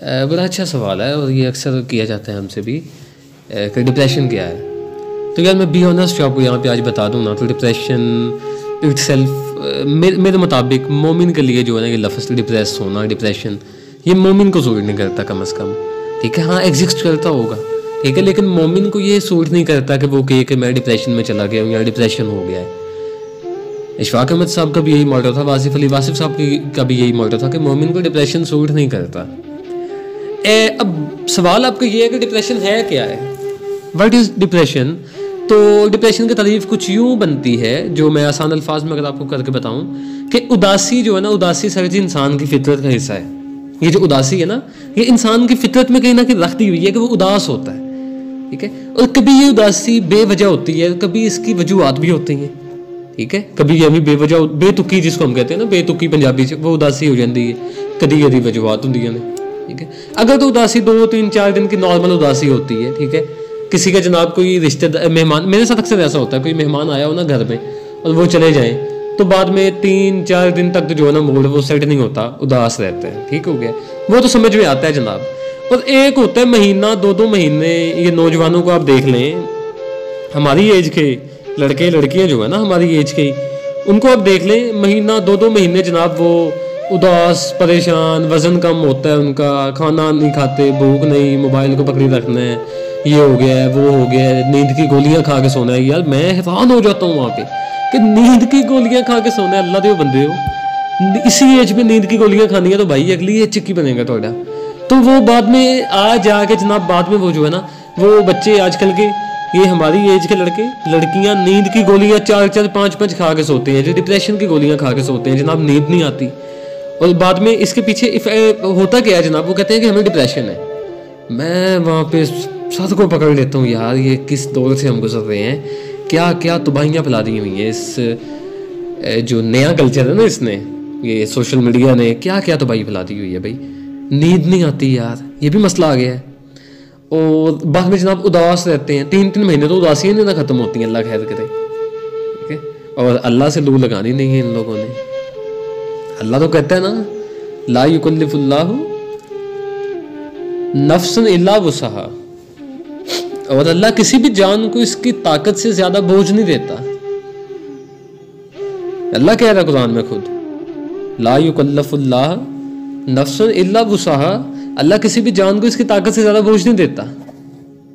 बड़ा अच्छा सवाल है और ये अक्सर किया जाता है हमसे भी कि डिप्रेशन क्या है। तो यार मैं बी ऑनेस्ट आपको यहाँ पे आज बता दूँ ना, तो डिप्रेशन इट सेल्फ मेरे मुताबिक मोमिन के लिए जो है ना, ये लफ्ज़ डिप्रेस होना, डिप्रेशन, ये मोमिन को सूट नहीं करता कम अज़ कम। ठीक है, हाँ एग्जिस्ट करता होगा, ठीक है, लेकिन मोमिन को ये सूट नहीं करता कि वो कहे कि मैं डिप्रेशन में चला गया हूँ या डिप्रेशन हो गया है। इशफाक अहमद साहब का भी यही मॉडल था, वासिफ अली वासिफ साहब का भी यही मॉडल था कि मोमिन को डिप्रेशन सूट नहीं करता। अब सवाल आपका ये है कि डिप्रेशन है क्या है, व्हाट इज़ डिप्रेशन। तो डिप्रेशन की तारीफ कुछ यूँ बनती है, जो मैं आसान अल्फाज में अगर आपको करके बताऊँ, कि उदासी जो है ना, उदासी सर जी इंसान की फितरत का हिस्सा है। ये जो उदासी है ना, ये इंसान की फितरत में कहीं ना कहीं रख दी हुई है कि वो उदास होता है। ठीक है, और कभी ये उदासी बेवजह होती है, कभी इसकी वजूहात भी होती हैं। ठीक है, कभी ये भी बेवजह बेतुकी जिसको हम कहते हैं ना, बेतुकी पंजाबी से वो उदासी हो जाती है, कदी कदी वजूहात होंगी ने। ठीक है, अगर तो उदासी 2-3-4 दिन की नॉर्मल उदासी होती है, ठीक है, किसी का जनाब कोई रिश्तेदार मेहमान, मेरे साथ अक्सर ऐसा होता है, कोई मेहमान आया हो ना घर में और वो चले जाएं, तो बाद में 3-4 दिन तक जो है ना मूड वो सेट नहीं होता, उदास रहते हैं। ठीक हो गया, वो तो समझ में आता है जनाब। और एक होता है महीना 2-2 महीने, ये नौजवानों को आप देख लें, हमारी एज के लड़के लड़कियां जो है ना हमारी एज के, उनको आप देख लें, महीना 2-2 महीने जनाब वो उदास परेशान, वज़न कम होता है उनका, खाना नहीं खाते, भूख नहीं, मोबाइल को पकड़ी रखना है, ये हो गया है वो हो गया है, नींद की गोलियां खा के सोना है। यार मैं हैरान हो जाता हूँ वहाँ पे कि नींद की गोलियां खा के सोना है, अल्लाह दे बंदे हो, इसी एज में नींद की गोलियां खानी है तो भाई अगली एज चिक्की बनेगा थोड़ा। तो वो बाद में आ जाके जनाब, बाद में वो जो है ना, वो बच्चे आजकल के, ये हमारी एज के लड़के लड़कियां नींद की गोलियां 4-4 5-5 खा के सोते हैं, जो डिप्रेशन की गोलियां खा के सोते हैं जनाब, नींद नहीं आती। और बाद में इसके पीछे होता क्या है जनाब, वो कहते हैं कि हमें डिप्रेशन है। मैं वहाँ पे सर को पकड़ लेता हूँ, यार ये किस दौर से हम गुजर रहे हैं, क्या क्या तबाहियाँ फैला दी हुई हैं इस जो नया कल्चर है ना, इसने, ये सोशल मीडिया ने क्या क्या तबाही फैला दी हुई है। भाई नींद नहीं आती यार, ये भी मसला आ गया है। और बाद में जनाब उदास रहते हैं, 3-3 महीने तो उदासियाँ नहीं ना ख़त्म होती हैं, अल्लाह खैर करे। ठीक है, और अल्लाह से लू लगानी नहीं है इन लोगों ने। अल्लाह तो कहता है ना, ला युकल्लिफुल्लाहु नफ्सन इल्ला वुसअहा, और अल्लाह किसी भी जान को इसकी ताकत से ज्यादा बोझ नहीं देता। अल्लाह कह रहा है कुरान में खुद, ला युकल्लिफुल्लाह नफ्सन इल्ला वुसअहा, अल्लाह किसी भी जान को इसकी ताकत से ज्यादा बोझ नहीं देता।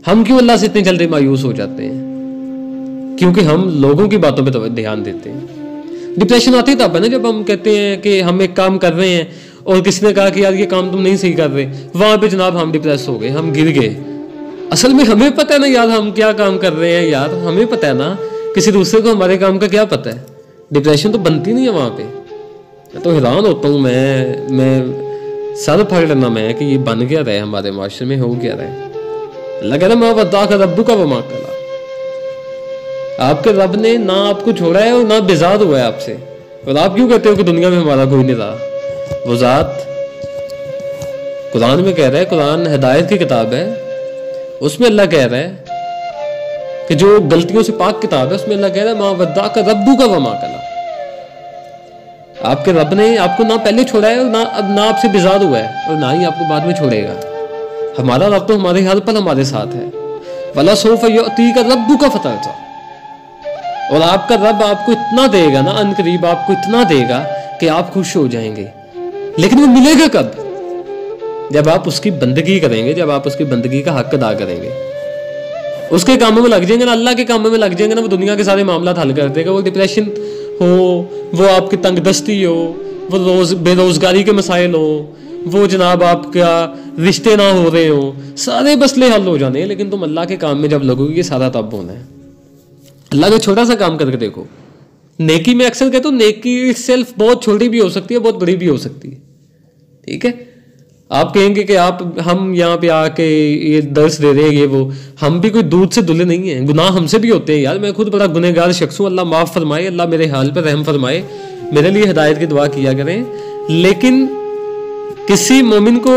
हम क्यों अल्लाह से इतने जल्दी मायूस हो जाते हैं? क्योंकि हम लोगों की बातों पे ध्यान देते हैं। डिप्रेशन आती तब है ना जब हम कहते हैं कि हम एक काम कर रहे हैं और किसी ने कहा कि यार ये काम तुम नहीं सही कर रहे, वहां पे जनाब हम डिप्रेस हो गए, हम गिर गए। असल में हमें पता है ना यार हम क्या काम कर रहे हैं, यार हमें पता है ना, किसी दूसरे को हमारे काम का क्या पता है। डिप्रेशन तो बनती नहीं है वहां पे। तो हैरान होता हूँ मैं सर फाड़ लेना मैं कि ये बन क्या रहे हमारे माशरे में, हो क्या रहे। अल्लाह कह रहा माँ बता का रब्बू का वो माँ कला, आपके रब ने ना आपको छोड़ा है और ना बेजार हुआ है आपसे, और आप क्यों कहते हो कि दुनिया में हमारा कोई नहीं रहा। वो जात कुरान में कह रहा है, कुरान हिदायत की किताब है, उसमें अल्लाह कह रहा है कि जो गलतियों से पाक किताब है, उसमें अल्लाह कह रहा है माँ वद्दा का रब्बू का वमा कला, आपके रब ने आपको ना पहले छोड़ा है और ना आपसे बेजार हुआ है और ना ही आपको बाद में छोड़ेगा। हमारा रब तो हमारे हर पल हमारे साथ है। वला सौफ युअती का रब्बू का फतर था, और आपका रब आपको इतना देगा ना, अनकरीब आपको इतना देगा कि आप खुश हो जाएंगे। लेकिन वो मिलेगा कब? जब आप उसकी बंदगी करेंगे, जब आप उसकी बंदगी का हक अदा करेंगे, उसके कामों में लग जाएंगे ना, अल्लाह के कामों में लग जाएंगे ना, वो दुनिया के सारे मामला हल कर देगा। वो डिप्रेशन हो, वो आपकी तंगदस्ती हो, वो बेरोजगारी के मसाइल हो, वो जनाब आपका रिश्ते ना हो रहे हो, सारे मसले हल हो जाने हैं। लेकिन तुम अल्लाह के काम में जब लगोगे, ये सारा तब होना है। अल्लाह का छोटा सा काम करके देखो। नेकी में अक्सर कहते हो नेकी सेल्फ बहुत छोटी भी हो सकती है, बहुत बड़ी भी हो सकती है। ठीक है, आप कहेंगे कि हम यहाँ पे आके ये दर्स दे रहे हैं, ये वो, हम भी कोई दूध से धुले नहीं है, गुनाह हमसे भी होते हैं यार। मैं खुद बड़ा गुनहगार शख्स हूँ, अल्लाह माफ़ फरमाए, अल्लाह मेरे हाल पर रहम फरमाए, मेरे लिए हिदायत की दुआ किया करें। लेकिन किसी मोमिन को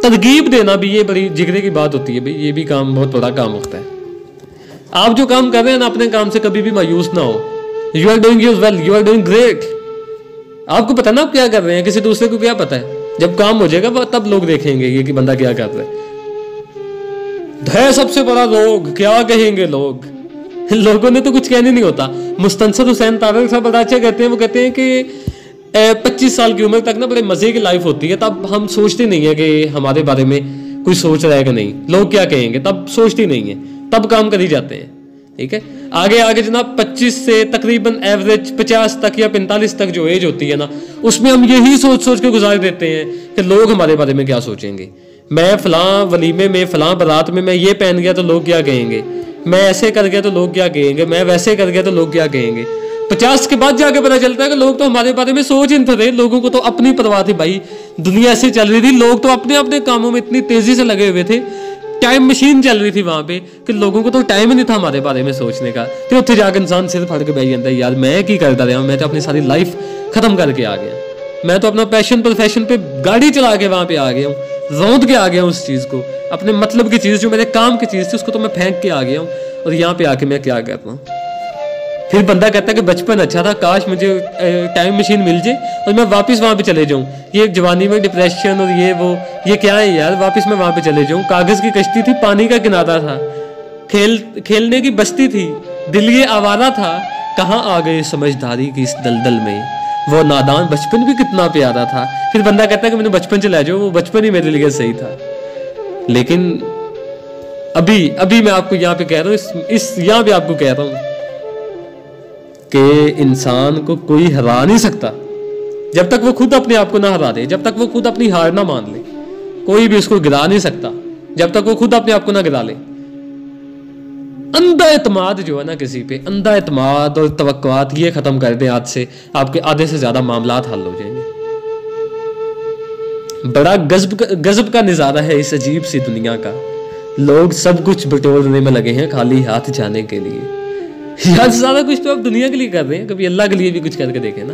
तरगीब देना भी ये बड़ी जिगरे की बात होती है। भाई ये भी काम बहुत बड़ा काम होता है। आप जो काम कर रहे हैं ना, अपने काम से कभी भी मायूस ना हो। You are doing your well, you are doing great. आपको पता ना आप क्या कर रहे हैं, किसी दूसरे को क्या पता है। जब काम हो जाएगा तब लोग देखेंगे ये कि बंदा क्या कर रहा है सबसे बड़ा रोग, क्या कहेंगे लोग। लोगों ने तो कुछ कहने नहीं होता। मुस्तनसर हुसैन तारक साहब बड़ा अच्छा कहते हैं, वो कहते हैं कि 25 साल की उम्र तक ना बड़े मजे की लाइफ होती है, तब हम सोचते नहीं है कि हमारे बारे में कोई सोच रहा है कि नहीं, लोग क्या कहेंगे, तब सोचते नहीं है, तब काम कर ही जाते हैं। ठीक है, आगे आगे जनाब 25 से तकरीबन एवरेज 50 तक या 45 तक जो एज होती है ना, उसमें हम यही सोच सोच के गुजार देते हैं कि लोग हमारे बारे में क्या सोचेंगे। मैं फलां वलीमे में, फलां बारात में मैं ये पहन गया तो लोग क्या कहेंगे, मैं ऐसे कर गया तो लोग क्या कहेंगे, मैं वैसे कर गया तो लोग क्या कहेंगे। 50 के बाद जाके पता चलता है कि लोग तो हमारे बारे में सोच ही नहीं थे। लोगों को तो अपनी परवाह थी भाई, दुनिया ऐसे चल रही थी, लोग तो अपने अपने कामों में इतनी तेजी से लगे हुए थे, टाइम मशीन चल रही थी वहां पे कि लोगों को तो टाइम ही नहीं था हमारे बारे में सोचने का। फिर उत्थे जाकर इंसान सिर फाड़ के बैठ जाता है, यार मैं की करता रहा हूँ, मैं तो अपनी सारी लाइफ खत्म करके आ गया, मैं तो अपना पैशन प्रोफेशन पे गाड़ी चला के वहां पे आ गया हूँ, रौंद के आ गया हूँ उस चीज को, अपने मतलब की चीज जो मेरे काम की चीज थी उसको तो मैं फेंक के आ गया हूँ, और यहाँ पे आके मैं क्या कर रहा हूँ। फिर बंदा कहता है कि बचपन अच्छा था, काश मुझे टाइम मशीन मिल जाए और मैं वापस वहां पे चले जाऊं। ये जवानी में डिप्रेशन और ये क्या है यार, वापस मैं वहां पे चले जाऊं। कागज की कश्ती थी, पानी का किनारा था, खेलने की बस्ती थी, दिल ये आवारा था, कहाँ आ गए समझदारी की इस दलदल में, वो नादान बचपन भी कितना प्यारा था। फिर बंदा कहता है कि मैंने बचपन चला जाओ, वो बचपन ही मेरे लिए सही था। लेकिन अभी मैं आपको यहाँ पे कह रहा हूँ, इस यहाँ पे आपको कह रहा हूँ कि इंसान को कोई हरा नहीं सकता जब तक वो खुद अपने आप को ना हरा दे, जब तक वो खुद अपनी हार ना मान ले। कोई भी उसको गिरा नहीं सकता जब तक वो खुद अपने आप को ना गिरा ले। अंधा एतमाद जो है ना किसी पे, अंधा एतमाद और तवक्कुआत ये खत्म कर दें आज से, आपके आधे से ज्यादा मामलात हल हो जाएंगे। बड़ा गजब का नजारा है इस अजीब सी दुनिया का। लोग सब कुछ बटोरने में लगे हैं खाली हाथ जाने के लिए। यार सारा कुछ तो आप दुनिया के लिए कर रहे हैं, कभी अल्लाह के लिए भी कुछ करके देखें ना।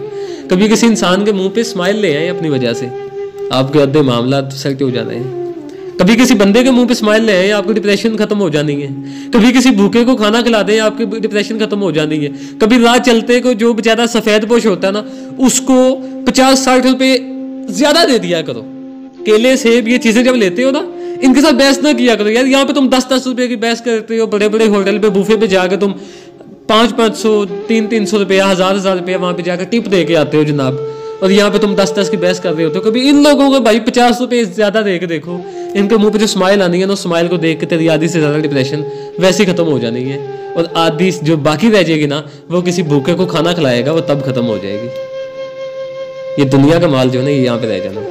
कभी किसी इंसान के मुंह पे स्माइल ले आए अपनी वजह से, आपके अद्धे मामला सेट हो जाते हैं। कभी किसी बंदे के मुंह पे स्माइल ले आए, आपकी डिप्रेशन खत्म हो जानी है। कभी किसी भूखे को खाना खिला दें, आपकी डिप्रेशन खत्म हो जानी है। कभी राह चलते को जो बेचारा सफेद पोश होता है ना, उसको 50-60 रुपए ज्यादा दे दिया करो। केले सेब ये चीजें जब लेते हो ना, इनके साथ बहस ना किया करो यार। यहाँ पे तुम 10-10 रुपए की बहस करते हो, बड़े बड़े होटल पे बूफे पे जाकर तुम 500-500 300-300 रुपया 1000-1000 रुपया वहां पे जाकर टिप दे के आते हो जनाब, और यहाँ पे तुम 10-10 की बहस कर रहे होते हो। कभी इन लोगों को भाई 50 रुपए ज्यादा दे के देखो, इनके मुंह पे जो स्माइल आनी है ना, स्माइल को देख के तेरी आधी से ज्यादा डिप्रेशन वैसे खत्म हो जानी है, और आधी जो बाकी रह जाएगी ना, वो किसी भूखे को खाना खिलाएगा, वो तब खत्म हो जाएगी। ये दुनिया का माल जो है ना, ये यहाँ पे रह जाना।